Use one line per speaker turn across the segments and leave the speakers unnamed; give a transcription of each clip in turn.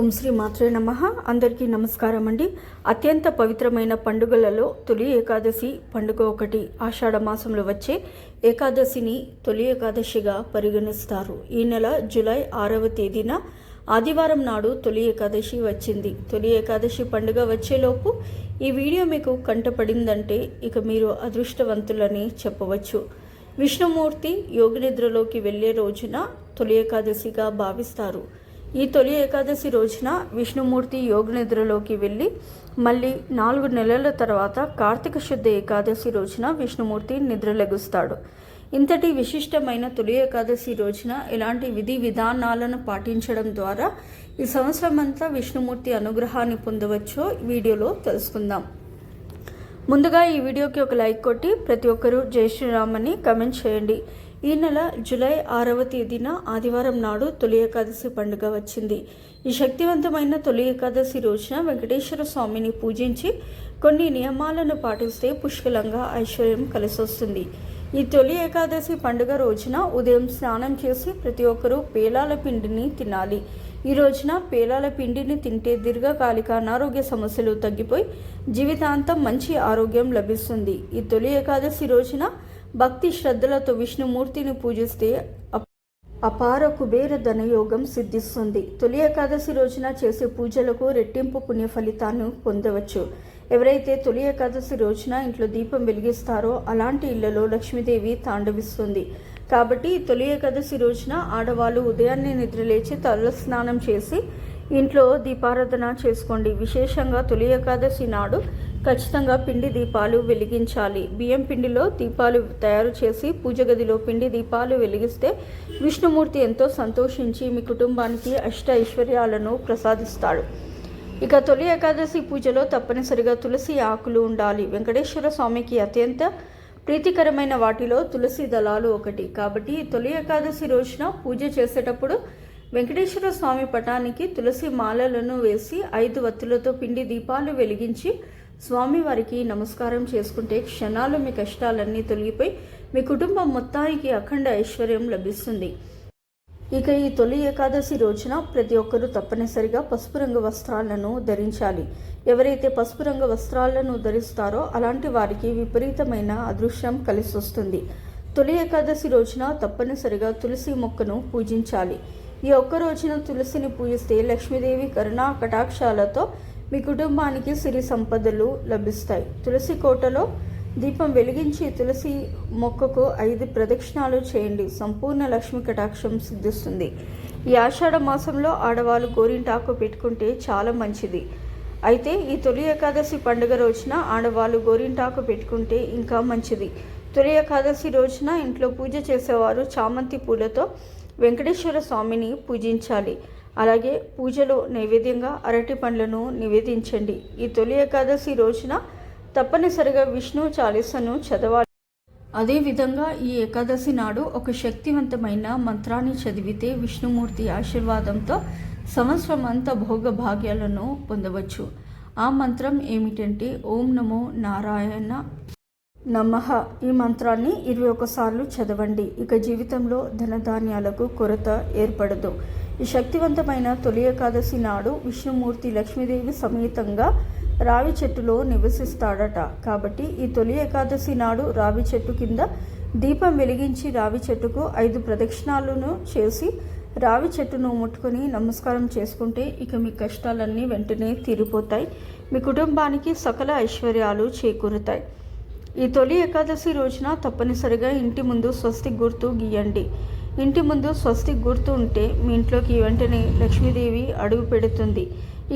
ఓం శ్రీ మాత్రే నమః. అందరికీ నమస్కారం అండి. అత్యంత పవిత్రమైన పండుగలలో తొలి ఏకాదశి పండుగ ఒకటి. ఆషాఢ మాసంలో వచ్చే ఏకాదశిని తొలి ఏకాదశిగా పరిగణిస్తారు. ఈ నెల జూలై 6వ తేదీన ఆదివారం నాడు తొలి ఏకాదశి వచ్చింది. తొలి ఏకాదశి పండుగ వచ్చేలోపు ఈ వీడియో మీకు కంటపడిందంటే ఇక మీరు అదృష్టవంతులని చెప్పవచ్చు. విష్ణుమూర్తి యోగనిద్రలోకి వెళ్ళే రోజున తొలి ఏకాదశిగా భావిస్తారు. ఈ తొలి ఏకాదశి రోజున విష్ణుమూర్తి యోగనిద్రలోకి వెళ్ళి మళ్ళీ 4 నెలల తర్వాత కార్తీక శుద్ధ ఏకాదశి రోజున విష్ణుమూర్తి నిద్రలెగుస్తాడు. ఇంతటి విశిష్టమైన తొలి ఏకాదశి రోజున ఎలాంటి విధి విధానాలను పాటించడం ద్వారా ఈ సంవత్సరం అంతా విష్ణుమూర్తి అనుగ్రహాన్ని పొందవచ్చో వీడియోలో తెలుసుకుందాం. ముందుగా ఈ వీడియోకి ఒక లైక్ కొట్టి ప్రతి ఒక్కరూ జై శ్రీరామ్ అని కమెంట్ చేయండి. ఈ నెల జూలై 6వ తేదీన ఆదివారం నాడు తొలి ఏకాదశి పండుగ వచ్చింది. ఈ శక్తివంతమైన తొలి ఏకాదశి రోజున వెంకటేశ్వర స్వామిని పూజించి కొన్ని నియమాలను పాటిస్తే పుష్కలంగా ఐశ్వర్యం కలిసొస్తుంది. ఈ తొలి ఏకాదశి పండుగ రోజున ఉదయం స్నానం చేసి ప్రతి ఒక్కరూ పేలాల పిండిని తినాలి. ఈ రోజున పేలాల పిండిని తింటే దీర్ఘకాలిక అనారోగ్య సమస్యలు తగ్గిపోయి జీవితాంతం మంచి ఆరోగ్యం లభిస్తుంది. ఈ తొలి ఏకాదశి రోజున భక్తి శ్రద్ధలతో విష్ణుమూర్తిని పూజిస్తే అపార కుబేర ధనయోగం సిద్ధిస్తుంది. తొలి ఏకాదశి రోజున చేసే పూజలకు రెట్టింపు పుణ్య ఫలితాన్ని పొందవచ్చు. ఎవరైతే తొలి ఏకాదశి రోజున ఇంట్లో దీపం వెలిగిస్తారో అలాంటి ఇళ్లలో లక్ష్మీదేవి తాండవిస్తుంది. కాబట్టి తొలి ఏకాదశి రోజున ఆడవాళ్ళు ఉదయాన్నే నిద్రలేచి తల స్నానం చేసి ఇంట్లో దీపారాధన చేసుకోండి. విశేషంగా తొలి ఏకాదశి నాడు ఖచ్చితంగా పిండి దీపాలు వెలిగించాలి. బియ్యం పిండిలో దీపాలు తయారు చేసి పూజ గదిలో పిండి దీపాలు వెలిగిస్తే విష్ణుమూర్తి ఎంతో సంతోషించి మీ కుటుంబానికి అష్ట ఐశ్వర్యాలను ప్రసాదిస్తాడు. ఇక తొలి ఏకాదశి పూజలో తప్పనిసరిగా తులసి ఆకులు ఉండాలి. వెంకటేశ్వర స్వామికి అత్యంత ప్రీతికరమైన వాటిలో తులసి దళాలు ఒకటి. కాబట్టి తొలి ఏకాదశి రోజున పూజ చేసేటప్పుడు వెంకటేశ్వర స్వామి పటానికి తులసి మాలలను వేసి 5 వత్తులతో పిండి దీపాలు వెలిగించి స్వామివారికి నమస్కారం చేసుకుంటే క్షణాలు మీ కష్టాలన్నీ తొలగిపోయి మీ కుటుంబం మొత్తానికి అఖండ ఐశ్వర్యం లభిస్తుంది. ఇక ఈ తొలి ఏకాదశి రోజున ప్రతి ఒక్కరూ తప్పనిసరిగా పసుపు రంగు వస్త్రాలను ధరించాలి. ఎవరైతే పసుపు రంగు వస్త్రాలను ధరిస్తారో అలాంటి వారికి విపరీతమైన అదృష్టం కలిసి వస్తుంది. తొలి ఏకాదశి రోజున తప్పనిసరిగా తులసి మొక్కను పూజించాలి. ఈ ఒక్క రోజున తులసిని పూజిస్తే లక్ష్మీదేవి కరుణా కటాక్షాలతో మీ కుటుంబానికి సిరి సంపదలు లభిస్తాయి. తులసి కోటలో దీపం వెలిగించి తులసి మొక్కకు 5 ప్రదక్షిణాలు చేయండి. సంపూర్ణ లక్ష్మీ కటాక్షం సిద్ధిస్తుంది. ఈ ఆషాఢ మాసంలో ఆడవాళ్ళు గోరింటాకు పెట్టుకుంటే చాలా మంచిది. అయితే ఈ తొలి ఏకాదశి పండుగ రోజున ఆడవాళ్ళు గోరింటాకు పెట్టుకుంటే ఇంకా మంచిది. తొలి ఏకాదశి రోజున ఇంట్లో పూజ చేసేవారు చామంతి పూలతో వెంకటేశ్వర స్వామిని పూజించాలి. అలాగే పూజలో నైవేద్యంగా అరటి పండ్లను నివేదించండి. ఈ తొలి ఏకాదశి రోజున తప్పనిసరిగా విష్ణు చాలీసను చదవాలి. అదేవిధంగా ఈ ఏకాదశి నాడు ఒక శక్తివంతమైన మంత్రాన్ని చదివితే విష్ణుమూర్తి ఆశీర్వాదంతో సంవత్సరం అంతా భోగభాగ్యాలను పొందవచ్చు. ఆ మంత్రం ఏమిటంటే ఓం నమో నారాయణ నమః. ఈ మంత్రాన్ని 21 సార్లు చదవండి. ఇక జీవితంలో ధనధాన్యాలకు కొరత ఏర్పడదు. ఈ శక్తివంతమైన తొలి ఏకాదశి నాడు విష్ణుమూర్తి లక్ష్మీదేవి సమేతంగా రావి చెట్టులో నివసిస్తాడట. కాబట్టి ఈ తొలి ఏకాదశి నాడు రావి చెట్టు కింద దీపం వెలిగించి రావి చెట్టుకు 5 ప్రదక్షిణాలను చేసి రావి చెట్టును ముట్టుకొని నమస్కారం చేసుకుంటే ఇక మీ కష్టాలన్నీ వెంటనే తీరిపోతాయి. మీ కుటుంబానికి సకల ఐశ్వర్యాలు చేకూరుతాయి. ఈ తొలి ఏకాదశి రోజున తప్పనిసరిగా ఇంటి ముందు స్వస్తిక్ గుర్తు గీయండి. ఇంటి ముందు స్వస్తిక్ గుర్తు ఉంటే మీ ఇంట్లోకి వెంటనే లక్ష్మీదేవి అడుగు పెడుతుంది.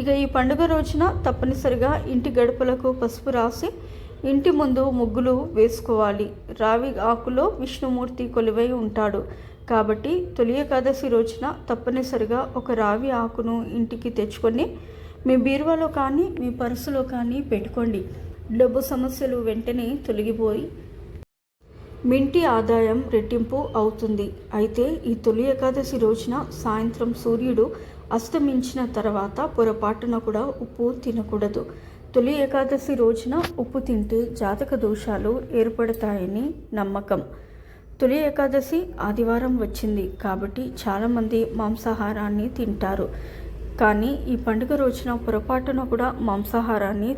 ఇక ఈ పండుగ రోజున తప్పనిసరిగా ఇంటి గడపలకు పసుపు రాసి ఇంటి ముందు ముగ్గులు వేసుకోవాలి. రావి ఆకులో విష్ణుమూర్తి కొలువై ఉంటాడు. కాబట్టి తొలి ఏకాదశి రోజున తప్పనిసరిగా ఒక రావి ఆకును ఇంటికి తెచ్చుకొని మీ బీరువాలో కానీ మీ పర్సులో కానీ పెట్టుకోండి. డబ్బు సమస్యలు వెంటనే తొలగిపోయి మింటి ఆదాయం రెట్టింపు అవుతుంది. అయితే ఈ తొలి ఏకాదశి రోజున సాయంత్రం సూర్యుడు అస్తమించిన తర్వాత పొరపాటున కూడా ఉప్పు తినకూడదు. తొలి ఏకాదశి రోజున ఉప్పు తింటే జాతక దోషాలు ఏర్పడతాయని నమ్మకం. తొలి ఏకాదశి ఆదివారం వచ్చింది కాబట్టి చాలామంది మాంసాహారాన్ని తింటారు. కానీ ఈ పండుగ రోజున పొరపాటున కూడా మాంసాహారాన్ని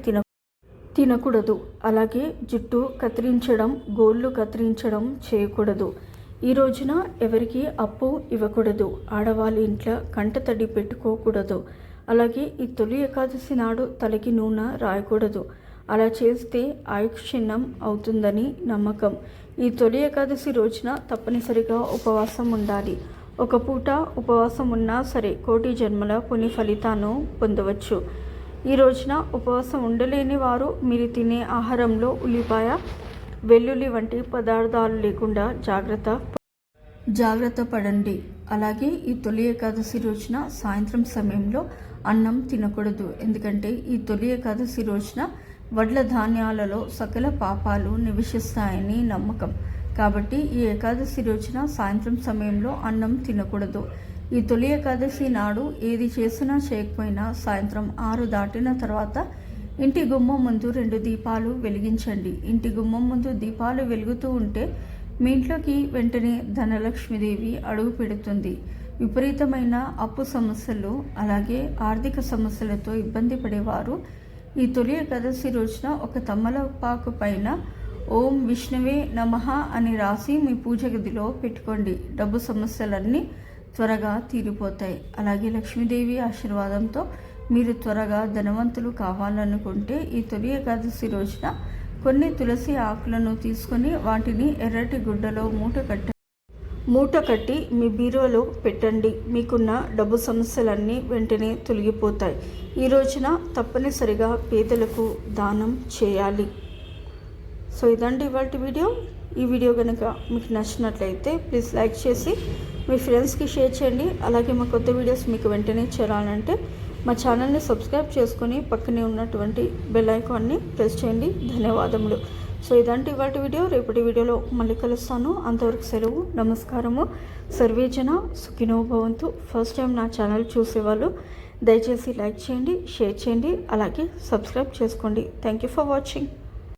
తినకూడదు. అలాగే జుట్టు కత్తిరించడం, గోళ్ళు కత్తిరించడం చేయకూడదు. ఈ రోజున ఎవరికి అప్పు ఇవ్వకూడదు. ఆడవాళ్ళ ఇంట్లో కంటతడి పెట్టుకోకూడదు. అలాగే ఈ తొలి ఏకాదశి నాడు తలకి నూనె రాయకూడదు. అలా చేస్తే ఆయుక్షీణం అవుతుందని నమ్మకం. ఈ తొలి ఏకాదశి రోజున తప్పనిసరిగా ఉపవాసం ఉండాలి. ఒక పూట ఉపవాసం ఉన్నా సరే కోటి జన్మల పుణ్య ఫలితాన్ని పొందవచ్చు. ఈ రోజున ఉపవాసం ఉండలేని వారు మీరు తినే ఆహారంలో ఉల్లిపాయ, వెల్లుల్లి వంటి పదార్థాలు లేకుండా జాగ్రత్త పడండి. అలాగే ఈ తొలి ఏకాదశి రోజున సాయంత్రం సమయంలో అన్నం తినకూడదు. ఎందుకంటే ఈ తొలి ఏకాదశి రోజున వడ్ల ధాన్యాలలో సకల పాపాలు నివసిస్తాయని నమ్మకం. కాబట్టి ఈ ఏకాదశి రోజున సాయంత్రం సమయంలో అన్నం తినకూడదు. ఈ తొలి ఏకాదశి నాడు ఏది చేసినా చేయకపోయినా సాయంత్రం 6 దాటిన తర్వాత ఇంటి గుమ్మం ముందు 2 దీపాలు వెలిగించండి. ఇంటి గుమ్మం ముందు దీపాలు వెలుగుతూ ఉంటే మీ ఇంట్లోకి వెంటనే ధనలక్ష్మీదేవి అడుగు పెడుతుంది. విపరీతమైన అప్పు సమస్యలు, అలాగే ఆర్థిక సమస్యలతో ఇబ్బంది పడేవారు ఈ తొలి ఏకాదశి రోజున ఒక తమలపాకు పైన ఓం విష్ణువే నమః అని రాసి మీ పూజ గదిలో పెట్టుకోండి. డబ్బు సమస్యలన్నీ త్వరగా తీరిపోతాయి. అలాగే లక్ష్మీదేవి ఆశీర్వాదంతో మీరు త్వరగా ధనవంతులు కావాలనుకుంటే ఈ తొలి ఏకాదశి రోజున కొన్ని తులసి ఆకులను తీసుకొని వాటిని ఎర్రటి గుడ్డలో మూట కట్టి మీ బీరువాలో పెట్టండి. మీకున్న డబ్బు సమస్యలన్నీ వెంటనే తొలగిపోతాయి. ఈ రోజున తప్పనిసరిగా పేదలకు దానం చేయాలి. సో ఇదండి ఇవాళ వీడియో. ఈ వీడియో కనుక మీకు నచ్చినట్లయితే ప్లీజ్ లైక్ చేసి మీ ఫ్రెండ్స్కి షేర్ చేయండి. అలాగే మా కొత్త వీడియోస్ మీకు వెంటనే చేరాలంటే మా ఛానల్ని సబ్స్క్రైబ్ చేసుకొని పక్కనే ఉన్నటువంటి బెల్ ఐకాన్ని ప్రెస్ చేయండి. ధన్యవాదములు. సో ఇదంటే ఇవాళ వీడియో. రేపటి వీడియోలో మళ్ళీ కలుస్తాను. అంతవరకు సెలవు. నమస్కారము. సర్వేజన సుఖినో భవంతు. ఫస్ట్ టైం నా ఛానల్ చూసేవాళ్ళు దయచేసి లైక్ చేయండి, షేర్ చేయండి, అలాగే సబ్స్క్రైబ్ చేసుకోండి. Thank you for watching.